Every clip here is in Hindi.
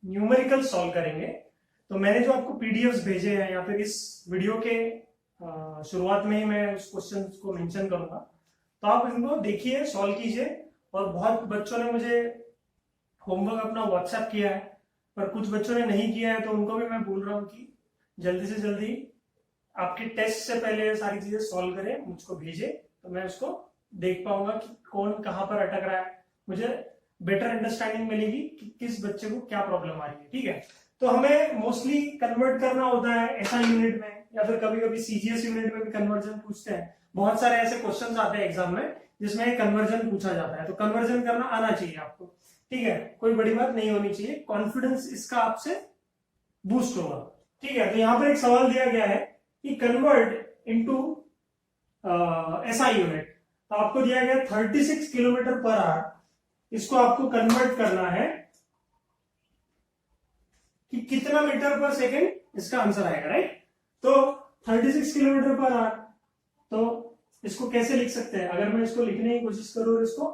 न्यूमेरिकल सॉल्व करेंगे। तो मैंने जो आपको पीडीएफ्स भेजे हैं या फिर इस वीडियो के शुरुआत में ही मैं उस क्वेश्चन को मेंशन करूंगा, तो आप इनको देखिए, सॉल्व कीजिए। और बहुत बच्चों ने मुझे होमवर्क अपना व्हाट्सएप किया है, पर कुछ बच्चों ने नहीं किया है, तो उनको भी मैं बोल रहा हूँ कि जल्दी से जल्दी आपके टेस्ट से पहले सारी चीजें सॉल्व करें, मुझको भेजे, तो मैं उसको देख पाऊंगा कि कौन कहाँ पर अटक रहा है, मुझे बेटर अंडरस्टैंडिंग मिलेगी कि किस बच्चे को क्या प्रॉब्लम आ रही है। ठीक है, तो हमें मोस्टली कन्वर्ट करना होता है ऐसा यूनिट में, या फिर कभी कभी सीजीएस यूनिट में भी कन्वर्जन पूछते हैं। बहुत सारे ऐसे क्वेश्चन आते हैं एग्जाम में जिसमें कन्वर्जन पूछा जाता है, तो कन्वर्जन करना आना चाहिए आपको। ठीक है, कोई बड़ी बात नहीं होनी चाहिए, कॉन्फिडेंस इसका आपसे बूस्ट होगा। ठीक है, तो यहां पर एक सवाल दिया गया है कि कन्वर्ट इनटू एसआई यूनिट। तो आपको दिया गया 36 किलोमीटर पर आवर, इसको आपको कन्वर्ट करना है कि कितना मीटर पर सेकेंड, इसका आंसर आएगा। राइट, तो 36 किलोमीटर पर आवर, तो इसको कैसे लिख सकते हैं? अगर मैं इसको लिखने की कोशिश करूं और इसको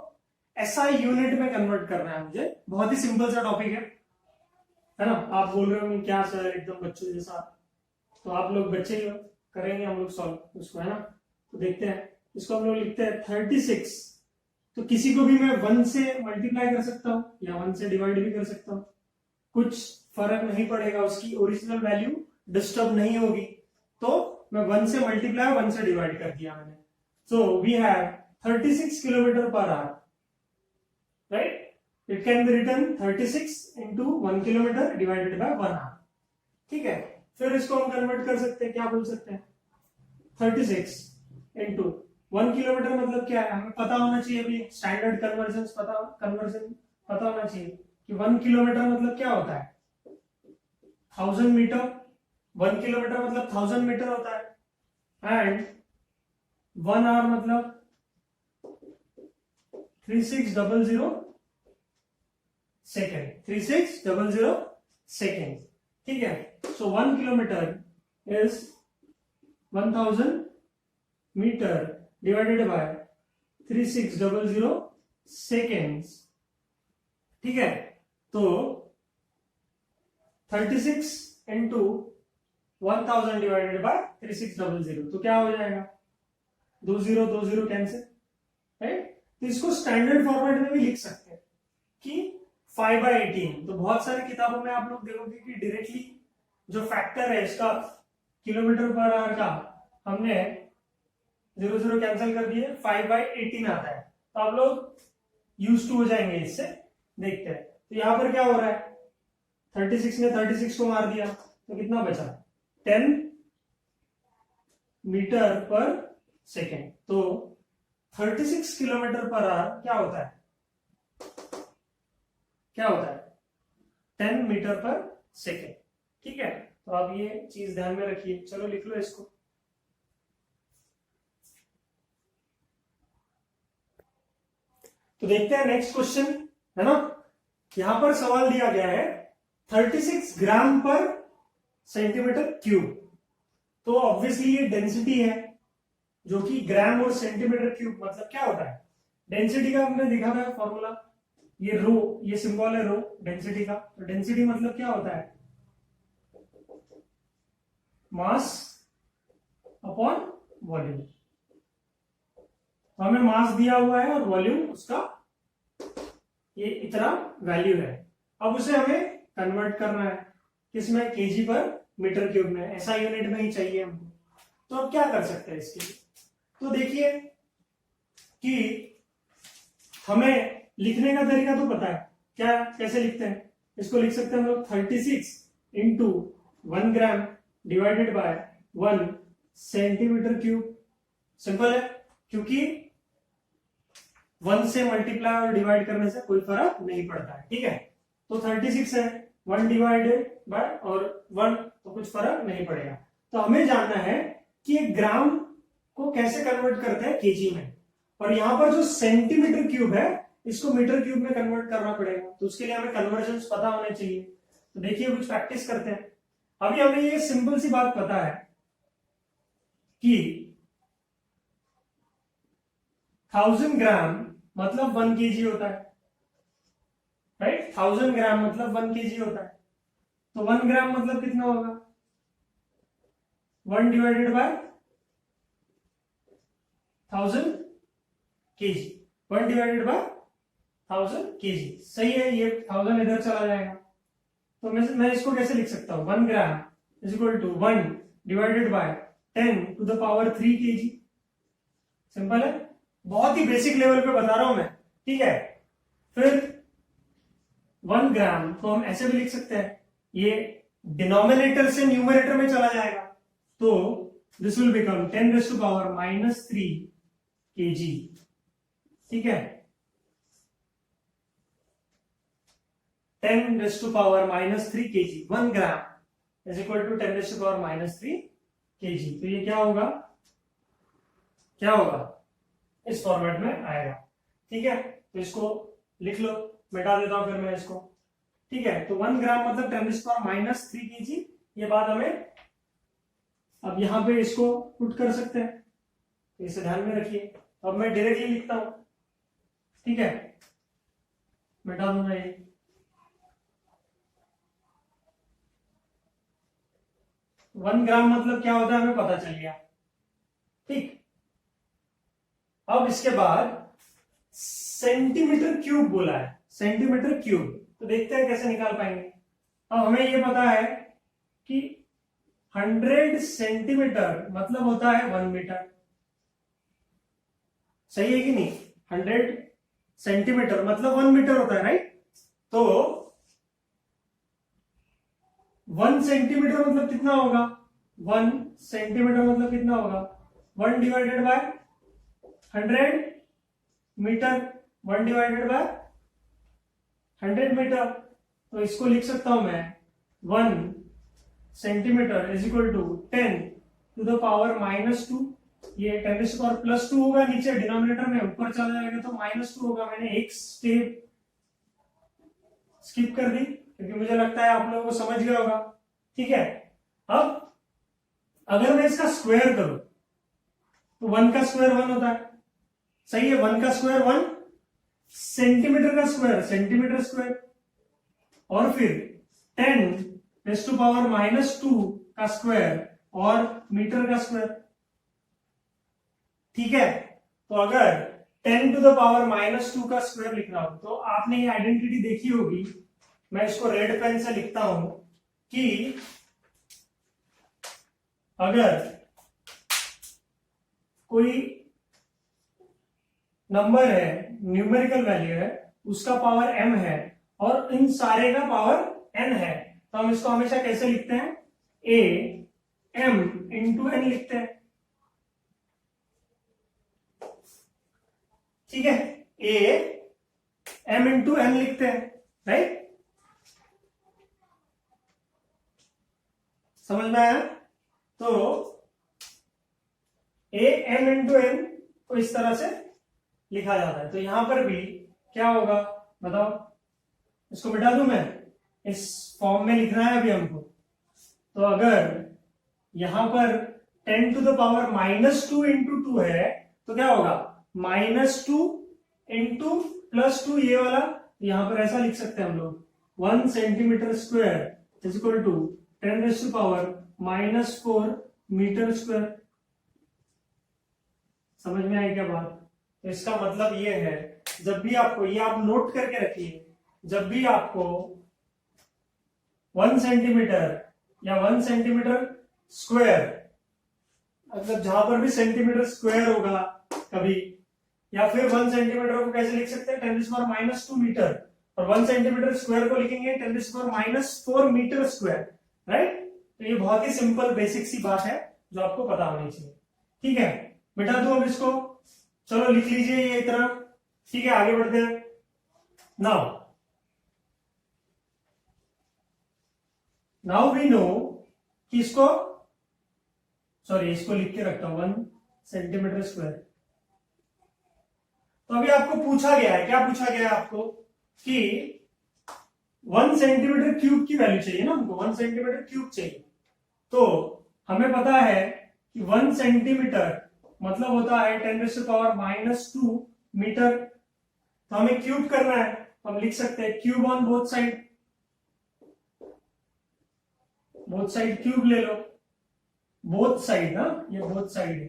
एसआई यूनिट में कन्वर्ट करना है मुझे, बहुत ही सिंपल सा टॉपिक है ना। आप बोल रहे होंगे क्या सर एकदम बच्चों जैसा, तो आप लोग बच्चे ही हो, करेंगे हम लोग सॉल्व उसको, है ना। तो देखते हैं, इसको हम लोग लिखते हैं 36। तो किसी को भी मैं 1 से मल्टीप्लाई कर सकता हूं या 1 से डिवाइड भी कर सकता हूं, कुछ फर्क नहीं पड़ेगा, उसकी ओरिजिनल वैल्यू डिस्टर्ब नहीं होगी। तो मैं 1 से मल्टीप्लाई 1 से डिवाइड कर दिया मैंने। So we have 36 kilometre per hour, right. It can be written 36 into 1 kilometre divided by 1 hour. ठीक है, फिर इसको हम कन्वर्ट कर सकते हैं, क्या बोल सकते हैं? 36 इंटू 1 किलोमीटर मतलब क्या है, हमें पता होना चाहिए अभी, स्टैंडर्ड कन्वर्जन पता होना चाहिए कि 1 किलोमीटर मतलब क्या होता है, 1000 मीटर। 1 किलोमीटर मतलब 1000 मीटर होता है। एंड 1 आवर मतलब 3600 सेकेंड, 3600 सेकेंड। ठीक है, so 1 kilometre is 1000 metre divided by 3600 seconds. ठीक है, तो 36 इंटू 1000 डिवाइडेड बाय 3600, तो क्या हो जाएगा? 20 कैंसिल, राइट। तो इसको स्टैंडर्ड फॉर्मेट में भी लिख सकते हैं कि 5/18। तो बहुत सारी किताबों में आप लोग देखोगे कि डायरेक्टली जो फैक्टर है इसका किलोमीटर पर आवर का, हमने 0 कैंसिल कर दिए, 5/18 आता है। तो आप लोग यूज टू हो जाएंगे इससे। देखते हैं, तो यहां पर क्या हो रहा है, 36 ने 36 को मार दिया, तो कितना बचा? 10 मीटर पर सेकेंड। तो 36 किलोमीटर पर आवर क्या होता है? क्या होता है? 10 मीटर पर सेकेंड। ठीक है, तो आप ये चीज ध्यान में रखिए। चलो लिख लो इसको। तो देखते हैं नेक्स्ट क्वेश्चन, है ना। यहां पर सवाल दिया गया है 36 ग्राम पर सेंटीमीटर क्यूब। तो ऑब्वियसली ये डेंसिटी है, जो कि ग्राम और सेंटीमीटर क्यूब मतलब क्या होता है? डेंसिटी का हमने देखा था फॉर्मूला, ये रो, ये सिंबल है रो डेंसिटी का। तो डेंसिटी मतलब क्या होता है? Mass upon volume. तो हमें मास दिया हुआ है और वॉल्यूम उसका ये इतना वैल्यू है। अब उसे हमें कन्वर्ट करना है किसमें? केजी पर मीटर क्यूब में, ऐसा यूनिट में ही चाहिए हमको। तो अब क्या कर सकते हैं इसके लिए? तो देखिए कि हमें लिखने का तरीका तो पता है, क्या कैसे लिखते हैं? इसको लिख सकते हैं हम लोग 36 into 1 gram divided by 1 centimetre cube. Simple है, क्योंकि 1 से मल्टीप्लाई और डिवाइड करने से कोई फर्क नहीं पड़ता है। ठीक है, तो 36 है, 1 डिवाइडेड बाय और 1, तो कुछ फर्क नहीं पड़ेगा। तो हमें जानना है कि एक ग्राम को कैसे कन्वर्ट करते हैं केजी में, और यहां पर जो सेंटीमीटर क्यूब है इसको मीटर क्यूब में कन्वर्ट करना पड़ेगा। तो उसके लिए हमें कन्वर्जन पता होने चाहिए। तो देखिए कुछ प्रैक्टिस करते हैं। अभी हमें ये सिंपल सी बात पता है कि 1000 ग्राम मतलब 1 केजी होता है, राइट। 1000 ग्राम मतलब 1 केजी होता है, तो 1 ग्राम मतलब कितना होगा, 1 divided bye 1000 KG, 1 divided bye 1000 KG. सही है, ये 1000 इधर चला जाएगा, तो मैं इसको कैसे लिख सकता हूं, 1 gram is equal to 1 divided by 10 to the power 3 KG. Simple है, बहुत ही बेसिक लेवल पे बता रहा हूं मैं, ठीक है। फिर 1 ग्राम को हम ऐसे भी लिख सकते हैं, ये डिनोमिनेटर से न्यूमरेटर में चला जाएगा, तो this will become 10 raise to power -3 KG, ठीक है। 10 raise to power -3 KG, 1 gram is equal to 10 raise to power -3 KG. तो ये क्या होगा, क्या होगा, इस फॉर्मेट में आएगा, ठीक है। तो इसको लिख लो, मिटा देता हूं फिर मैं इसको, ठीक है। तो 1 ग्राम मतलब 10 रेज़ टू पावर -3 केजी, ये बात हमें अब यहां पे इसको पुट कर सकते हैं, तो इसे ध्यान में रखिए। अब मैं डायरेक्टली लिखता हूं, ठीक है, मिटा दूंगा ये। वन ग्राम मतलब क्या होता है हमें पता चल गया, ठीक। अब इसके बाद सेंटीमीटर क्यूब बोला है, सेंटीमीटर क्यूब, तो देखते हैं कैसे निकाल पाएंगे। अब हमें ये पता है कि 100 सेंटीमीटर मतलब होता है 1 मीटर, सही है कि नहीं, 100 सेंटीमीटर मतलब 1 मीटर होता है, राइट। तो 1 सेंटीमीटर मतलब कितना होगा, 1 सेंटीमीटर मतलब कितना होगा, 1 divided by 100 metre, 1 divided by 100 metre. तो इसको लिख सकता हूं मैं 1 centimetre is equal to 10 to the power -2, ये 10 रेज़ टू पावर +2 होगा नीचे डिनोमिनेटर में, ऊपर चला जाएगा तो -2 होगा। मैंने एक स्टेप स्किप कर दी क्योंकि मुझे लगता है आप लोगों को समझ गया होगा, ठीक है। अब अगर मैं इसका स्क्वायर करूं तो 1 का स्क्वायर 1 होता है, सही है, 1 का स्क्वायर 1, सेंटीमीटर का स्क्वायर सेंटीमीटर स्क्वायर, और फिर 10 रेज़ टू पावर -2 का स्क्वायर और मीटर का स्क्वायर, ठीक है। तो अगर 10 टू द पावर -2 का स्क्वायर लिख रहा हूं तो आपने ये आइडेंटिटी देखी होगी, मैं इसको रेड पेन से लिखता हूं कि अगर कोई नंबर है, न्यूमेरिकल वैल्यू है, उसका पावर m है और इन सारे का पावर n है, तो हम इसको हमेशा कैसे लिखते हैं, a m इंटू n लिखते हैं, ठीक है, a m इंटू n लिखते हैं, राइट। समझ में आया। तो a m इंटू n को इस तरह से लिखा जाता है। तो यहां पर भी क्या होगा बताओ, इसको मिटा दूं मैं, इस फॉर्म में लिखना है अभी हमको। तो अगर यहां पर 10 टू द पावर -2 इंटू 2 है तो क्या होगा, -2 इंटू +2, ये वाला यहां पर ऐसा लिख सकते हैं हम लोग, 1 centimetre square is equal to 10 raise to power -4 metre square. समझ में आई क्या बात। तो इसका मतलब ये है, जब भी आपको, ये आप नोट करके रखिए, जब भी आपको 1 सेंटीमीटर या 1 सेंटीमीटर स्क्वायर, मतलब जहां पर भी सेंटीमीटर स्क्वायर होगा कभी, या फिर 1 सेंटीमीटर को कैसे लिख सकते हैं, 10 रेज़ टू पावर -2 मीटर, और 1 सेंटीमीटर स्क्वायर को लिखेंगे 10 raise to power -4 metre square, right. तो ये बहुत ही सिंपल बेसिक सी बात है जो आपको पता होनी चाहिए, ठीक है। मिटा दो अब इसको, चलो लिख लीजिए ये इतना, ठीक है, आगे बढ़ते हैं। नाउ वी नो कि इसको, सॉरी इसको लिख के रखता हूं 1 सेंटीमीटर स्क्वायर। तो अभी आपको पूछा गया है, क्या पूछा गया है आपको, कि 1 सेंटीमीटर क्यूब की वैल्यू चाहिए ना हमको, 1 सेंटीमीटर क्यूब चाहिए। तो हमें पता है कि 1 सेंटीमीटर मतलब होता है 10 रेज़ टू पावर -2 मीटर, तो हमें क्यूब करना है, हम लिख सकते हैं cube on both side cube ले लो, बोथ साइड ना, ये बोथ साइड है।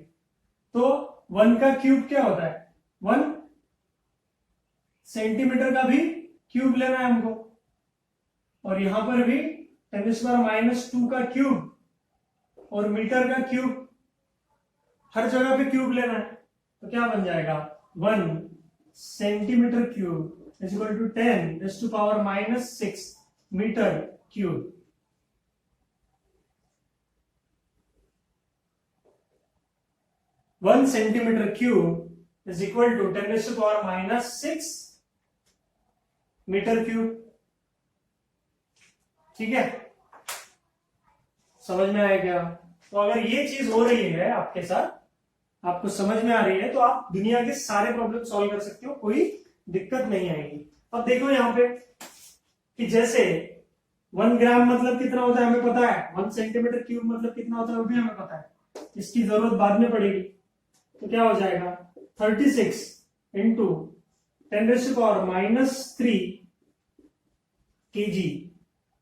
तो 1 का क्यूब क्या होता है, 1 सेंटीमीटर का भी क्यूब लेना है हमको, और यहां पर भी 10⁻⁻² का क्यूब और मीटर का क्यूब, हर जगह पे क्यूब लेना है। तो क्या बन जाएगा, 1 centimetre cube is equal to 10⁻⁻6 metre cube. One centimetre cube is equal to 10⁻⁻6 metre cube. ठीक है, समझ में आया क्या? तो अगर ये चीज हो रही है आपके साथ, आपको समझ में आ रही है, तो आप दुनिया के सारे प्रॉब्लम सॉल्व कर सकते हो, कोई दिक्कत नहीं आएगी। अब देखो यहाँ पे कि जैसे 1 ग्राम मतलब कितना होता है हमें पता है, 1 सेंटीमीटर क्यूब मतलब कितना होता है वो भी हमें पता है, इसकी जरूरत बाद में पड़ेगी। तो क्या हो जाएगा, 36 into 10⁻³ kg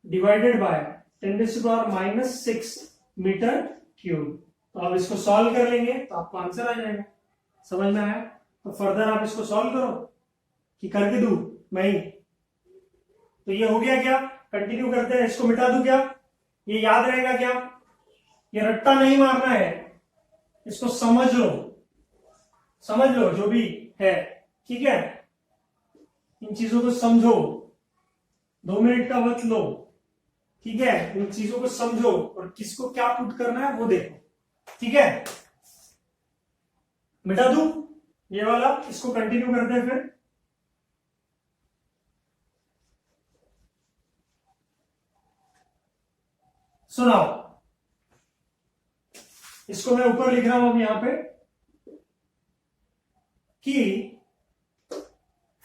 divided by 10⁻⁻6 metre cube. तो आप इसको सॉल्व कर लेंगे तो आपको आंसर आ जाएगा। समझ में आया? तो फर्दर आप इसको सॉल्व करो कि करके दू मैं ही। तो ये हो गया क्या, कंटिन्यू करते हैं, इसको मिटा दूं क्या, ये याद रहेगा क्या, ये रट्टा नहीं मारना है, इसको समझ लो जो भी है। ठीक है, इन चीजों को समझो, 2 मिनट का वक्त लो। ठीक है, इन चीजों को समझो और किसको क्या पुट करना है वो देखो। ठीक है, मिटा दूं ये वाला, इसको कंटिन्यू करते हैं फिर। सुनाओ, इसको मैं ऊपर लिख रहा हूं अब यहां पे कि,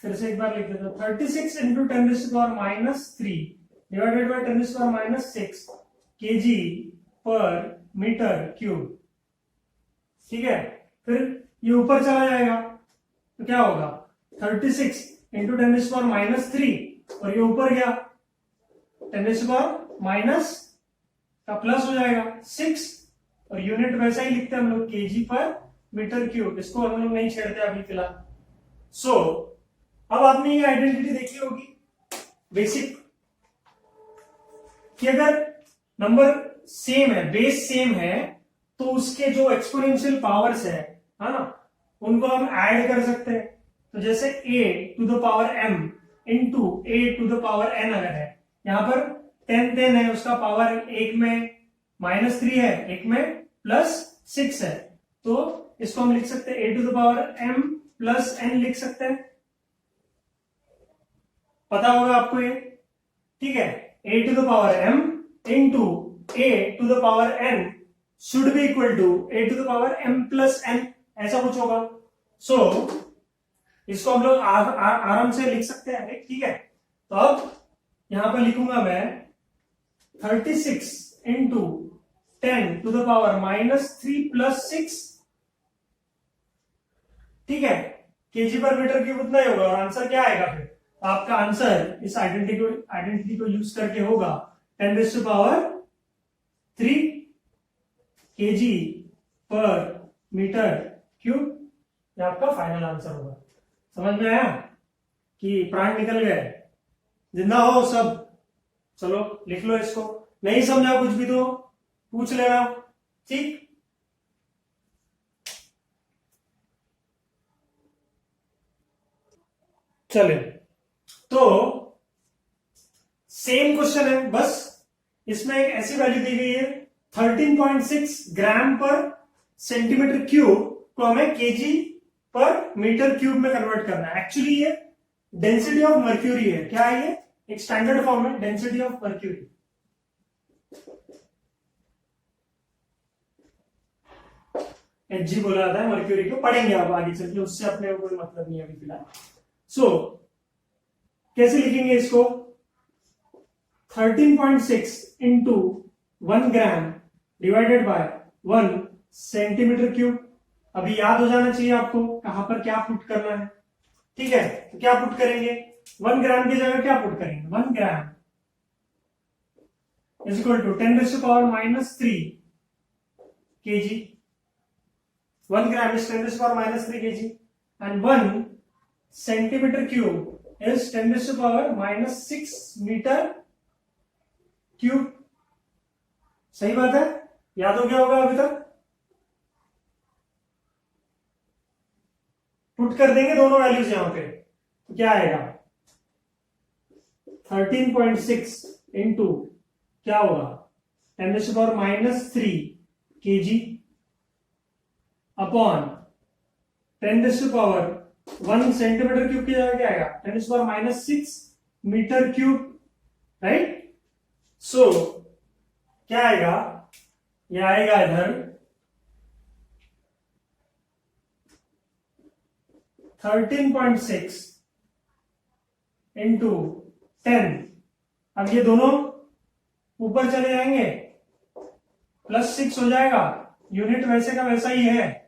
फिर से एक बार लिख देता हूं, 36 इंटू 10⁻³ डिवाइडेड बाय 10⁻6 kg पर मीटर क्यूब। ठीक है, फिर ये ऊपर चला जाएगा तो क्या होगा, 36 इंटू 10⁻³ और ये ऊपर गया 10⁻⁻ का प्लस हो जाएगा 6, और यूनिट वैसा ही लिखते हैं हम लोग, kg पर मीटर क्यूब, इसको हम लोग नहीं छेड़ते अभी फिलहाल। सो अब आपने ये आइडेंटिटी देखी होगी बेसिक, कि अगर नंबर सेम है, बेस सेम है, तो उसके जो एक्सपोनेंशियल पावर्स है ना, उनको हम ऐड कर सकते हैं। तो जैसे a⁻m इंटू a⁻n अगर है, यहां पर 10 है, उसका पावर एक में -3 है, एक में +6 है, तो इसको हम लिख सकते हैं a⁻m + n लिख सकते हैं, पता होगा आपको ये। ठीक है, a⁻m into a⁻n should be equal to a⁻m + n, ऐसा कुछ होगा। सो इसको हम लोग आराम से लिख सकते हैं। ठीक है, तो अब यहां पर लिखूंगा मैं 36 इंटू 10⁻³ + 6। ठीक है, kg पर मीटर क्यूब उतना ही होगा, और आंसर क्या आएगा फिर, आपका आंसर इस आइडेंटिटी को यूज करके होगा 10⁻³ kg पर मीटर क्यूब। ये आपका फाइनल आंसर होगा। समझ में आया कि प्राण निकल गए, जिंदा हो सब? चलो लिख लो इसको, नहीं समझा कुछ भी तो पूछ लेना। ठीक, चले, तो सेम क्वेश्चन है, बस इसमें एक ऐसी वैल्यू दी गई है 13.6 ग्राम पर सेंटीमीटर क्यूब को हमें केजी पर मीटर क्यूब में कन्वर्ट करना है। एक्चुअली ये डेंसिटी ऑफ मर्क्यूरी है। क्या है ये? एक स्टैंडर्ड फॉर्म है, डेंसिटी ऑफ मर्क्यूरी। Hg बोला जाता है मर्क्यूरी को, पढ़ेंगे आप आगे चल के, उससे अपने को कोई मतलब नहीं है अभी फिलहाल। सो कैसे लिखेंगे इसको? 13.6 into 1 gram divided by 1 centimetre cube. अभी याद हो जाना चाहिए आपको कहां पर क्या पुट करना है। ठीक है, तो क्या पुट करेंगे? 1 ग्राम की जगह क्या पुट करेंगे, 1 gram is equal to 10⁻³ kg. 1 gram is 10⁻³ kg and 1 centimeter cube is 10⁻⁻6 meter cube. सही बात है, याद हो गया होगा अभी तक. पुट कर देंगे दोनों वैल्यूज यहां पे, तो क्या आएगा 13.6 इंटू क्या होगा 10⁻³ kg अपॉन 10⁻1 सेंटीमीटर क्यूब की जगह क्या आएगा 10⁻6 मीटर क्यूब, राइट. सो क्या आएगा, ये आएगा इधर 13.6 इंटू 10. अब ये दोनों ऊपर चले जाएंगे, +6 हो जाएगा, यूनिट वैसे का वैसा ही है.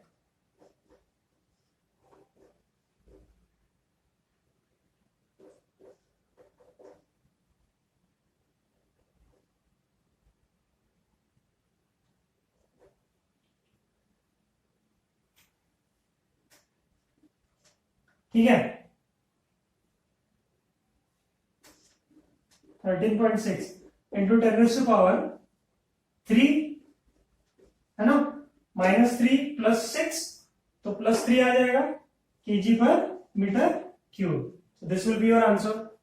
ठीक है, 13.6 इंटू 10⁻³ है ना, -3 +6 तो +3 आ जाएगा kg पर metre cube. This will be your answer.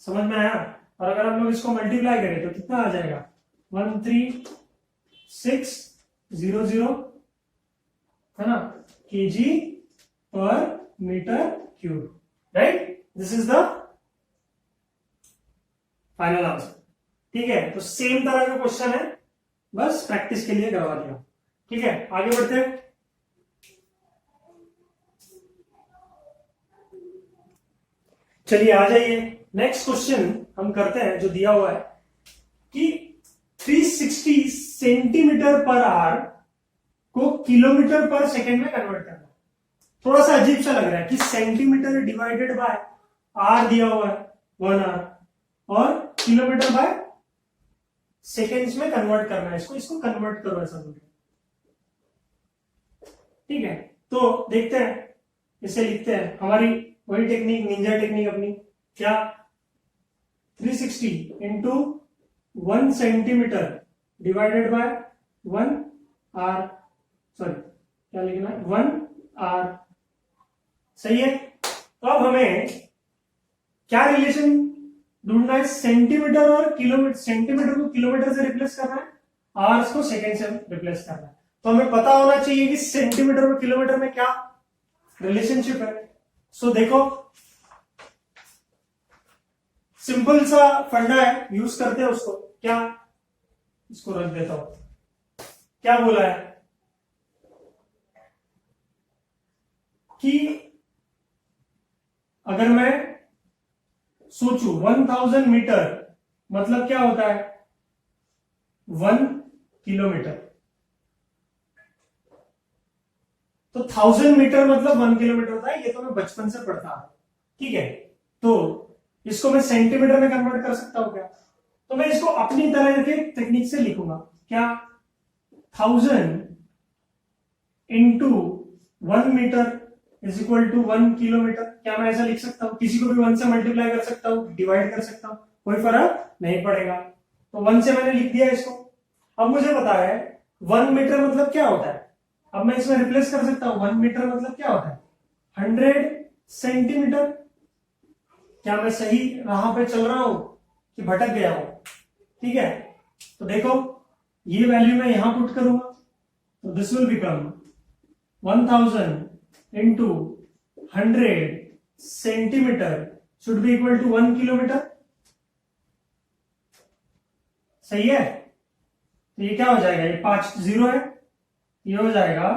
समझ में आया. और अगर हम लोग इसको मल्टीप्लाई करें तो कितना आ जाएगा 13600 है ना, kg पर metre cube, right. This is the final answer. ठीक है, तो सेम तरह का क्वेश्चन है, बस प्रैक्टिस के लिए करवा दिया. ठीक है, आगे बढ़ते हैं. चलिए आ जाइए, नेक्स्ट क्वेश्चन हम करते हैं जो दिया हुआ है कि 360 सेंटीमीटर पर आवर को किलोमीटर पर सेकेंड में कन्वर्ट करना. थोड़ा सा अजीब सा लग रहा है कि सेंटीमीटर डिवाइडेड बाय आर दिया हुआ है 1 आवर और किलोमीटर बाय सेकेंड्स में कन्वर्ट करना है इसको कन्वर्ट करो ऐसा बोल. ठीक है, तो देखते हैं, इसे लिखते हैं. हमारी वही टेक्निक, निंजा टेक्निक अपनी. क्या 360 into 1 centimetre divided by 1 r, sorry क्या लिखना है 1 आर. सही है. तो अब हमें क्या रिलेशन ढूंढना है, सेंटीमीटर और किलोमीटर. सेंटीमीटर को किलोमीटर से रिप्लेस करना है, आवर्स को सेकेंड से रिप्लेस करना है. तो हमें पता होना चाहिए कि सेंटीमीटर और किलोमीटर में क्या रिलेशनशिप है. सो देखो, सिंपल सा फंडा है, यूज करते हैं उसको. क्या, इसको रख देता हूं. क्या बोला है कि अगर मैं सोचू 1000 मीटर मतलब क्या होता है 1 किलोमीटर, तो 1000 मीटर मतलब 1 किलोमीटर होता है. ये तो मैं बचपन से पढ़ता हूं. ठीक है, तो इसको मैं सेंटीमीटर में कन्वर्ट कर सकता हूं क्या, तो मैं इसको अपनी तरह के टेक्निक से लिखूंगा. क्या 1000 into 1 metre is equal to 1 kilometre. क्या मैं ऐसा लिख सकता हूं, किसी को भी 1 से मल्टीप्लाई कर सकता हूं, डिवाइड कर सकता हूं, कोई फर्क नहीं पड़ेगा. तो 1 से मैंने लिख दिया इसको. अब मुझे पता है 1 मीटर मतलब क्या होता है. अब मैं इसमें रिप्लेस कर सकता हूं. 1 मीटर मतलब क्या होता है 100 सेंटीमीटर. क्या मैं सही राह पे चल रहा हूं कि भटक गया हूं. ठीक है, तो देखो ये वैल्यू मैं यहां पुट करूंगा, तो this will become 1000 into 100 centimetre should be equal to 1 kilometre. सही है. तो ये क्या हो जाएगा, ये 5 0 है, ये हो जाएगा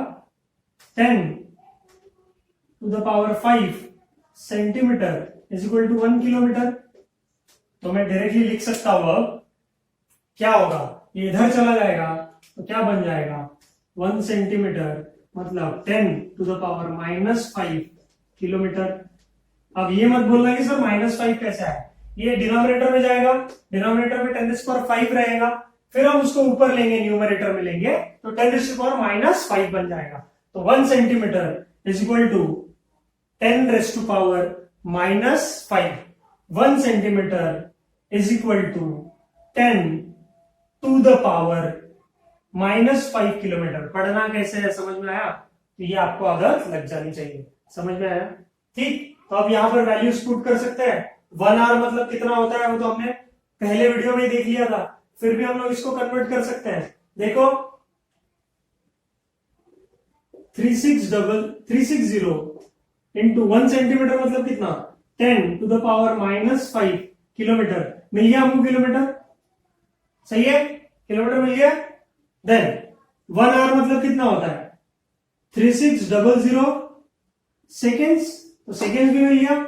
10⁻5 centimetre is equal to 1 kilometre. तो मैं डायरेक्टली लिख सकता हूं. अब क्या होगा, ये इधर चला जाएगा तो क्या बन जाएगा 1 सेंटीमीटर मतलब 10⁻⁻5 किलोमीटर. अब ये मत बोलना कि सर -5 कैसे आया, ये डिनोमिनेटर में जाएगा, डिनोमिनेटर में 10⁻5 रहेगा, फिर हम उसको ऊपर लेंगे, न्यूमरेटर में लेंगे तो 10⁻⁻5 बन जाएगा। तो 1 centimetre is equal to 10⁻⁻5। 1 centimetre is equal to 10⁻⁻5 kilometre. पढ़ना कैसे है समझ में आया? तो ये आपको आदत लग जानी चाहिए, समझ में आया? ठीक, तो अब यहां पर वैल्यूज पुट कर सकते हैं। 1 आवर मतलब कितना होता है वो तो हमने पहले वीडियो में देख लिया था, फिर भी हम लोग इसको कन्वर्ट कर सकते हैं। देखो 360 इंटू 1 सेंटीमीटर मतलब कितना, 10⁻⁻5 किलोमीटर। मिल गया हमको किलोमीटर, सही है, किलोमीटर मिल गया। देन 1 आवर मतलब कितना होता है, 3600 सेकेंड्स, तो सेकेंड भी मिल गया।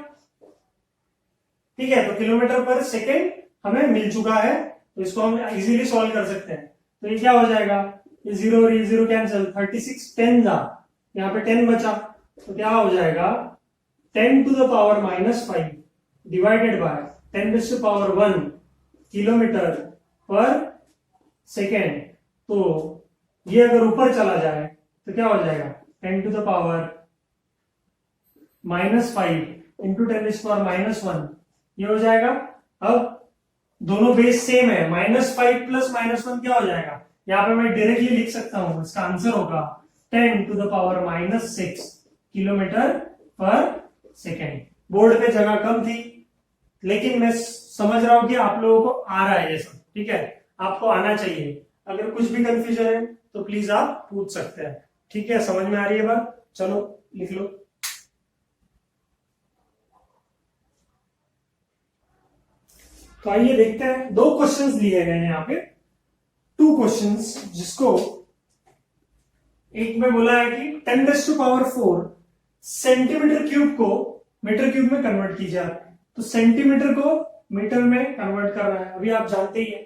ठीक है, तो किलोमीटर पर सेकेंड हमें मिल चुका है, तो इसको हम इजीली सॉल्व कर सकते हैं। तो ये क्या हो जाएगा, ये 0 और ये 0 कैंसिल, 36 10 जा, यहाँ पे 10 बचा, तो क्या हो जाएगा 10⁻⁻5 डिवाइडेड बाय 10⁻1 किलोमीटर पर सेकेंड। तो ये अगर ऊपर चला जाए तो क्या हो जाएगा 10⁻⁻5 इंटू 10⁻1 ये हो जाएगा। अब दोनों बेस सेम है, -5 प्लस -1 क्या हो जाएगा, यहाँ पे मैं डायरेक्टली लिख सकता हूं, इसका आंसर होगा 10⁻⁻6 किलोमीटर पर सेकेंड। बोर्ड पे जगह कम थी, लेकिन मैं समझ रहा हूं कि आप लोगों को आ रहा है ये सब, ठीक है, आपको आना चाहिए। अगर कुछ भी कंफ्यूजन है तो प्लीज आप पूछ सकते हैं, ठीक है, समझ में आ रही है बात? चलो लिख लो। तो आइए देखते हैं, 2 क्वेश्चंस लिए गए हैं यहाँ पे, 2 क्वेश्चंस, जिसको एक में बोला है कि 10⁻4 सेंटीमीटर क्यूब को मीटर क्यूब में कन्वर्ट कीजिए। तो सेंटीमीटर को मीटर में कन्वर्ट कर रहा है। अभी आप जानते ही है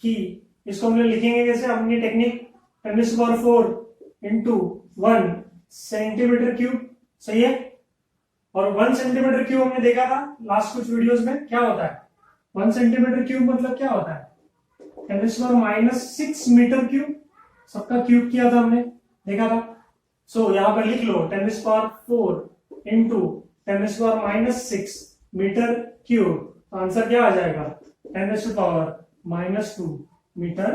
कि इसको हम लोग लिखेंगे कैसे, हमने टेक्निक 10⁻4 इंटू 1 सेंटीमीटर क्यूब, सही है। और 1 सेंटीमीटर क्यूब हमने देखा था लास्ट कुछ वीडियोस में, क्या होता है 1 सेंटीमीटर क्यूब मतलब क्या होता है 10⁻6 मीटर क्यूब, सबका क्यूब किया था हमने, देखा था। सो यहां पर लिख लो 10⁻4 इंटू 10⁻6 मीटर क्यूब, आंसर क्या आ जाएगा 10⁻2 metre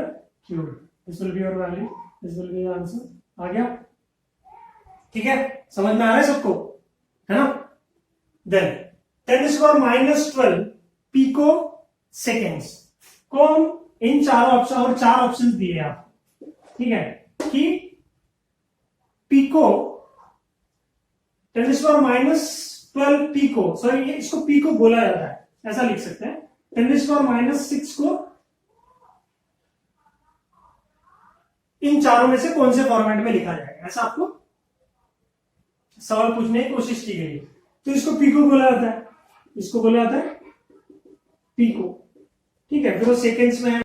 cube. This will be your value, this will be answer. आ गया, ठीक है, समझ में आ रहा है सबको, है ना? देन 10⁻12 पिको सेकेंड्स को हम इन चारों ऑप्शन और 4 ऑप्शन दिए आपको, ठीक है, कि पिको 10⁻12 पिको, सॉरी ये इसको पिको बोला जाता है, ऐसा लिख सकते हैं। 10⁻6 को इन चारों में से कौन से फॉर्मेट में लिखा जाएगा, ऐसा आपको सवाल पूछने की कोशिश की गई है। तो इसको पिको बोला जाता है, इसको बोला जाता है पिको, ठीक है। फिर वो सेकेंड्स में है,